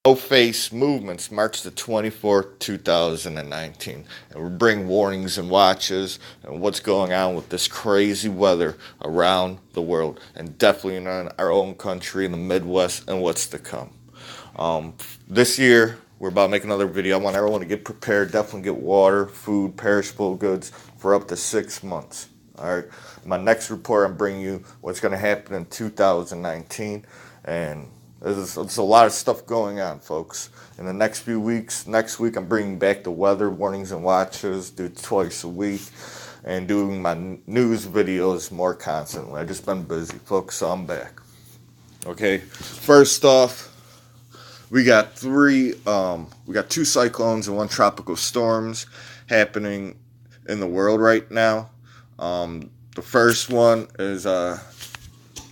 No-face movements, March the 24th, 2019. And we bring warnings and watches and what's going on with this crazy weather around the world, and definitely in our own country in the Midwest and what's to come. This year, we're about to make another video. I want everyone to get prepared. Definitely get water, food, perishable goods for up to 6 months. All right. My next report, I'm bringing you what's going to happen in 2019, and there's a lot of stuff going on, folks. In the next few weeks, next week, I'm bringing back the weather warnings and watches, do it twice a week, and doing my news videos more constantly. I've just been busy, folks, so I'm back. Okay. First off, we got two cyclones and one tropical storms happening in the world right now. The first one is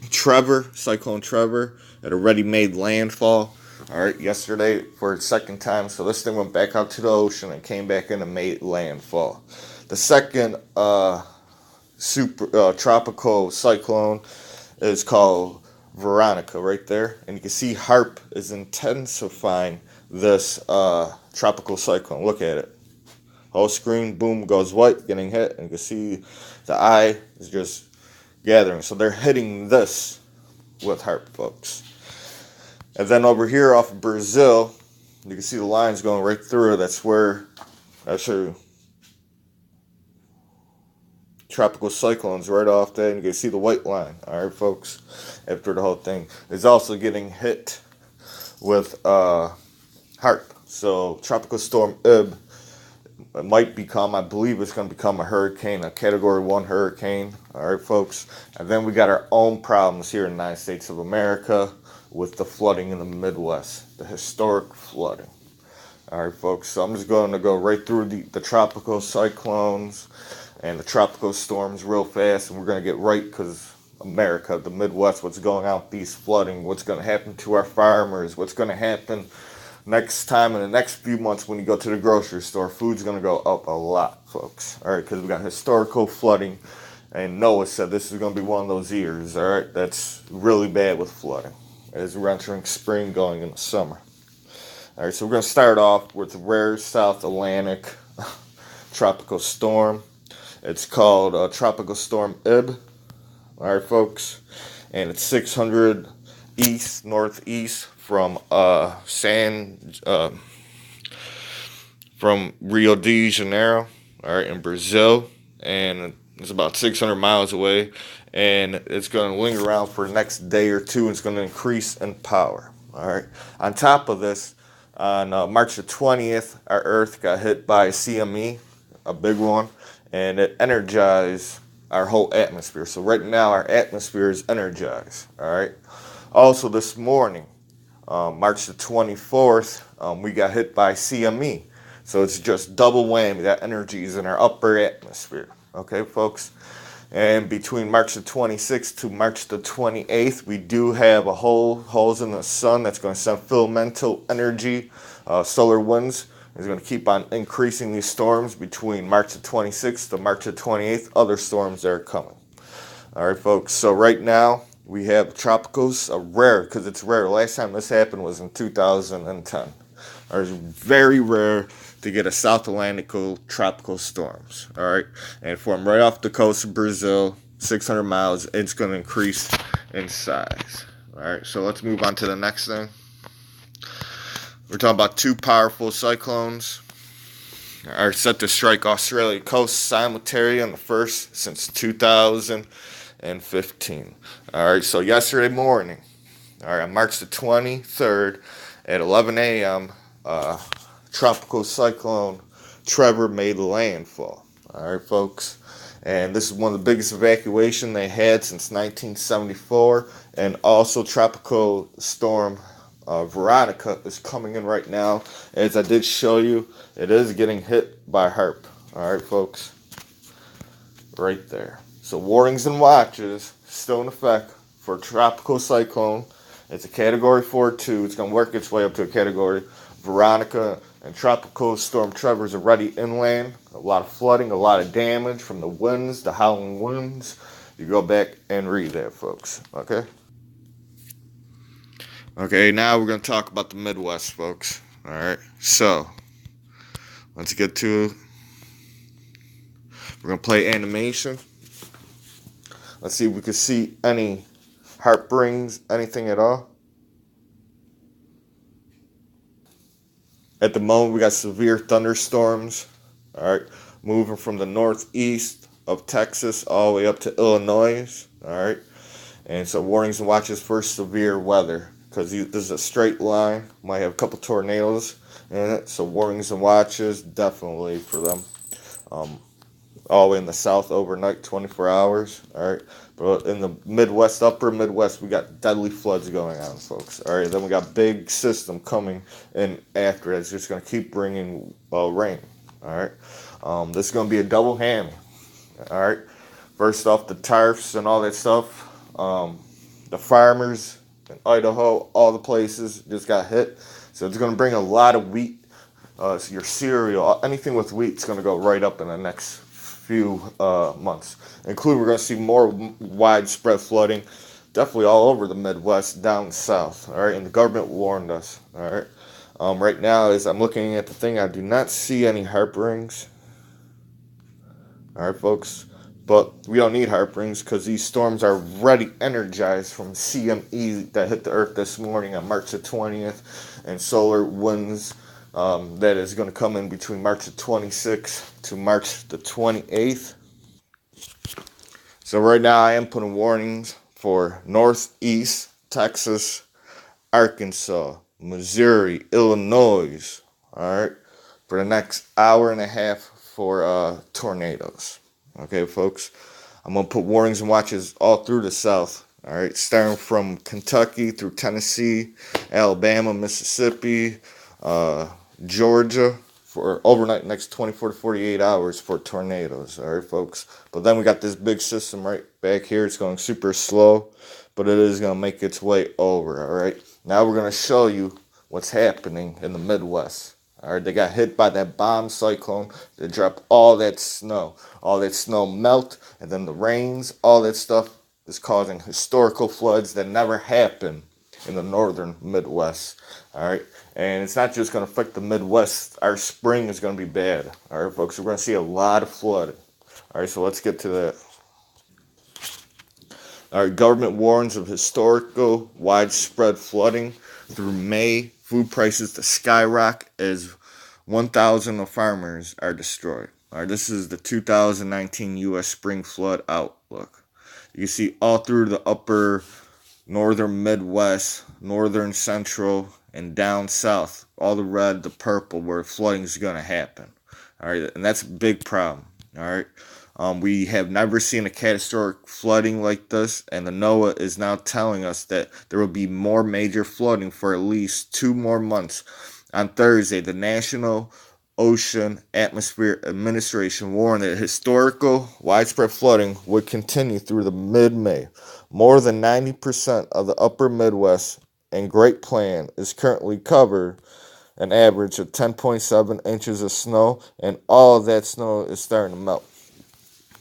Cyclone Trevor. It already made landfall. All right, yesterday for its second time. So this thing went back out to the ocean and came back in and made landfall. The second tropical cyclone is called Veronica right there, and you can see HARP is intensifying this tropical cyclone. Look at it. Whole screen, boom, goes white, getting hit, and you can see the eye is just gathering. So they're hitting this with HARP, folks. And then over here off of Brazil, you can see the lines going right through it. That's your tropical cyclones right off there, and you can see the white line. All right, folks. After the whole thing is also getting hit with HARP. So tropical storm Ib, it might become, I believe it's going to become a hurricane, a Category 1 hurricane. All right, folks. And then we got our own problems here in the United States of America with the flooding in the Midwest, the historic flooding. All right, folks. So I'm just going to go right through the tropical cyclones and the tropical storms real fast, and we're going to get right, because America, the Midwest, what's going on with these flooding, what's going to happen to our farmers, what's going to happen next time in the next few months when you go to the grocery store. Food's going to go up a lot, folks. All right, because we got historical flooding, and Noah said this is going to be one of those years. All right, that's really bad with flooding as we're entering spring, going into summer. All right, so we're going to start off with the rare South Atlantic tropical storm. It's called Tropical Storm Ib. All right, folks, and it's 600 northeast from from Rio de Janeiro, all right, in Brazil, and it's about 600 miles away, and it's going to linger around for the next day or two, and it's going to increase in power. All right. On top of this, on March the 20th, our Earth got hit by a CME, a big one, and it energized our whole atmosphere. So right now, our atmosphere is energized. All right. Also, this morning, March the 24th, we got hit by CME. So it's just double whammy. That energy is in our upper atmosphere. Okay, folks? And between March the 26th to March the 28th, we do have holes in the sun that's going to send filamental energy. Solar winds is going to keep on increasing these storms between March the 26th to March the 28th. Other storms that are coming. All right, folks. So right now, we have tropicals, rare, because it's rare. Last time this happened was in 2010. It's very rare to get a South Atlantic tropical storms. All right, and from right off the coast of Brazil, 600 miles, it's going to increase in size. All right, so let's move on to the next thing. We're talking about two powerful cyclones are set to strike Australia coast simultaneously on the first since 2015. All right, so yesterday morning, all right, on March the 23rd at 11 a.m., tropical cyclone Trevor made landfall. All right, folks. And this is one of the biggest evacuations they had since 1974. And also tropical storm Veronica is coming in right now. As I did show you, it is getting hit by HARP. All right, folks. Right there. So warnings and watches still in effect for tropical cyclone. It's a Category 4-2. It's going to work its way up to a Category. Veronica and tropical storm Trevor is already inland. A lot of flooding, a lot of damage from the winds, the howling winds. You go back and read that, folks. Okay? Okay, now we're going to talk about the Midwest, folks. All right, so let's get to. We're going to play animation. Let's see if we can see any heartbrings, anything at all. At the moment, we got severe thunderstorms. All right, moving from the northeast of Texas all the way up to Illinois. All right, and so warnings and watches for severe weather because this is a straight line. Might have a couple tornadoes in it, so warnings and watches definitely for them. Um, all the way in the south overnight, 24 hours. All right, but in the Midwest, upper Midwest, we got deadly floods going on, folks. All right, then we got big system coming in after it. It's just going to keep bringing rain. All right, this is going to be a double hammy. All right, first off, the tariffs and all that stuff. The farmers in Idaho, all the places just got hit. So it's going to bring a lot of wheat. So your cereal, anything with wheat is going to go right up in the next few months. Including, we're going to see more widespread flooding, definitely all over the Midwest, down south. All right, and the government warned us. All right, right now as I'm looking at the thing, I do not see any heartbrings. All right, folks. But we don't need heartbrings because these storms are already energized from CME that hit the earth this morning on March the 20th, and solar winds that is going to come in between March the 26th to March the 28th. So right now I am putting warnings for northeast Texas, Arkansas, Missouri, Illinois. All right, for the next hour and a half for tornadoes. Okay, folks. I'm going to put warnings and watches all through the South. All right, starting from Kentucky through Tennessee, Alabama, Mississippi, Georgia for overnight next 24 to 48 hours for tornadoes. All right, folks. But then we got this big system right back here. It's going super slow, but it is going to make its way over. All right. Now we're going to show you what's happening in the Midwest. All right, they got hit by that bomb cyclone. They dropped all that snow. All that snow melt, and then the rains, all that stuff is causing historical floods that never happened in the northern Midwest. All right, and it's not just going to affect the Midwest. Our spring is going to be bad. All right, folks, we're going to see a lot of flooding. All right, so let's get to that. Our government warns of historical widespread flooding through May. Food prices to skyrocket as 1,000 of farmers are destroyed. All right, this is the 2019 U.S. spring flood outlook. You can see all through the upper northern Midwest, northern central, and down south, all the red, the purple, where flooding is going to happen. All right, and that's a big problem. All right. We have never seen a catastrophic flooding like this, and the NOAA is now telling us that there will be more major flooding for at least 2 more months. On Thursday, the National Ocean Atmosphere Administration warned that historical widespread flooding would continue through the mid-May. More than 90% of the upper Midwest and Great Plains is currently covered an average of 10.7 inches of snow, and all of that snow is starting to melt.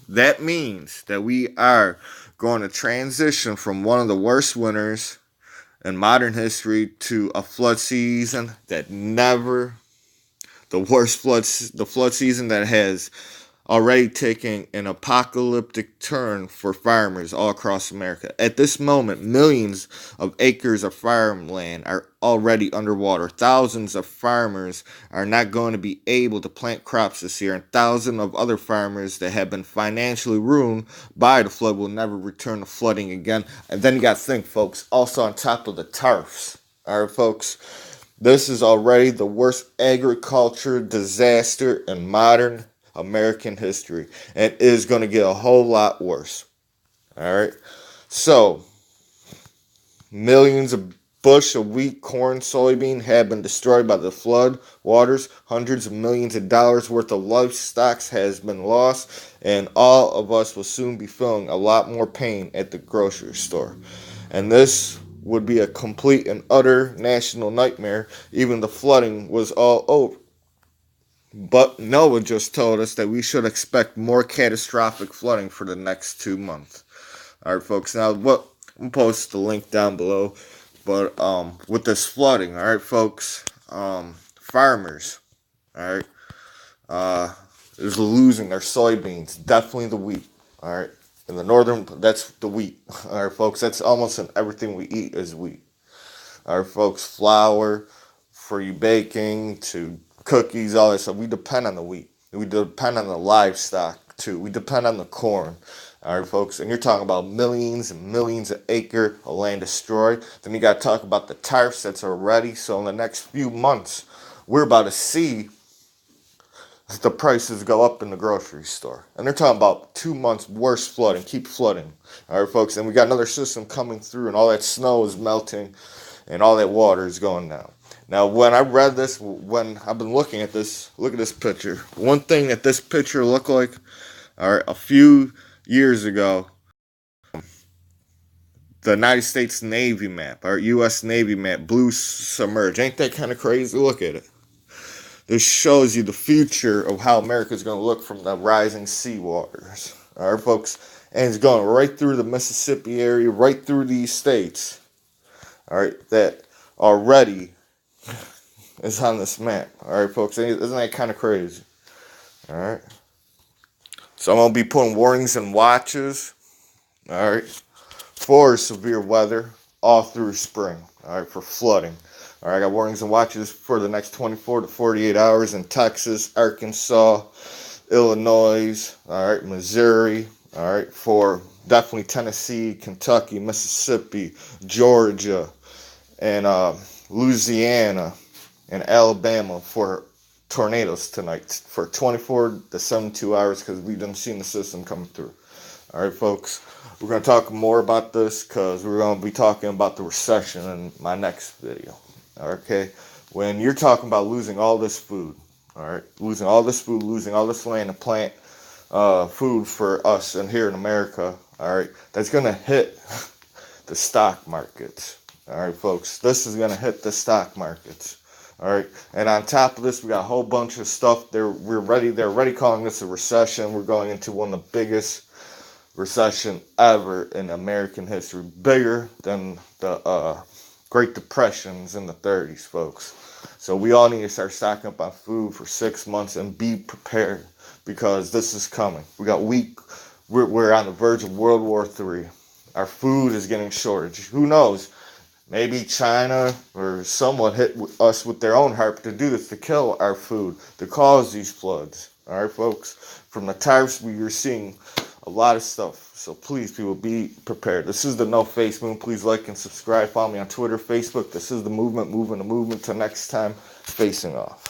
That means that we are going to transition from one of the worst winters in modern history to a flood season that never, the flood season that has already taking an apocalyptic turn for farmers all across America. At this moment, millions of acres of farmland are already underwater. Thousands of farmers are not going to be able to plant crops this year, and thousands of other farmers that have been financially ruined by the flood will never return to flooding again. And then you got to think, folks, also on top of the tariffs. All right, folks, this is already the worst agriculture disaster in modern American history, and it is going to get a whole lot worse. All right, so millions of bushel of wheat, corn, soybean have been destroyed by the flood waters. Hundreds of millions of dollars worth of livestock has been lost, and all of us will soon be feeling a lot more pain at the grocery store. And this would be a complete and utter national nightmare. Even the flooding was all over. But NOAA just told us that we should expect more catastrophic flooding for the next 2 months. All right, folks. Now, I'll post the link down below But with this flooding, all right, folks, farmers, all right, is losing their soybeans, definitely the wheat, all right. In the northern, that's the wheat, all right, folks. That's almost in everything we eat is wheat. All right, folks, flour for you baking to cookies, all that stuff. We depend on the wheat. We depend on the livestock too. We depend on the corn. All right, folks, and you're talking about millions and millions of acres of land destroyed. Then you got to talk about the tariffs that's already. So in the next few months, we're about to see the prices go up in the grocery store. And they're talking about 2 months worse flooding, keep flooding. All right, folks, and we got another system coming through, and all that snow is melting, and all that water is going down. Now, when I read this, when I've been looking at this, look at this picture. One thing that this picture looked like, all right, a few years ago, the United States Navy map, our U.S. Navy map, blue submerged. Ain't that kind of crazy? Look at it. This shows you the future of how America's going to look from the rising sea waters. All right, folks? And it's going right through the Mississippi area, right through these states. All right, that already is on this map. All right, folks? Isn't that kind of crazy? All right. So I'm going to be putting warnings and watches. All right. For severe weather all through spring. All right, for flooding. All right, I got warnings and watches for the next 24 to 48 hours in Texas, Arkansas, Illinois, all right, Missouri, all right, for definitely Tennessee, Kentucky, Mississippi, Georgia, and Louisiana and Alabama for tornadoes tonight for 24 to 72 hours because we done seen the system coming through. All right, folks. We're going to talk more about this because we're going to be talking about the recession in my next video. Okay? When you're talking about losing all this food, all right, losing all this food, losing all this land to plant food for us and here in America, all right, that's going to hit the stock markets. All right, folks, this is going to hit the stock markets. All right, and on top of this, we got a whole bunch of stuff. They're already calling this a recession. We're going into one of the biggest recession ever in American history, bigger than the Great Depressions in the 30s, folks. So we all need to start stocking up on food for 6 months and be prepared because this is coming. We're on the verge of World War III. Our food is getting shortage. Who knows? Maybe China or someone hit us with their own harp to do this, to kill our food, to cause these floods. All right, folks? From the tariffs, we are seeing a lot of stuff. So please, people, be prepared. This is the No Face Moon. Please like and subscribe. Follow me on Twitter, Facebook. This is the movement, moving the movement. Till next time, facing off.